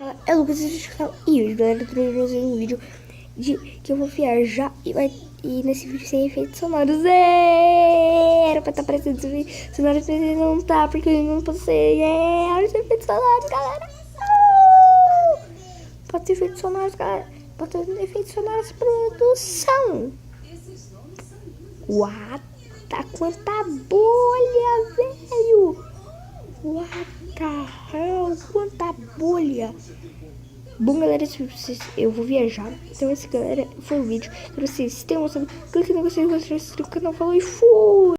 fala é Lucas e hoje, galera, eu trouxe pra vocês um vídeo de que eu vou viajar e nesse vídeo sem efeitos sonoros. Era pra estar aparecendo efeitos sonoros, mas não tá, porque eu não postei. Olha os efeitos sonoros, galera. Pode ter efeitos sonoros, galera. Pode ter efeitos sonoros, produção. What? Tá quanta bolha, velho. What the hell? Quanta bolha. Bom, galera, eu vou viajar. Então esse, galera, foi o vídeo. Se vocês têm gostado, clique no gostei, se inscreva no canal. Falou e fui!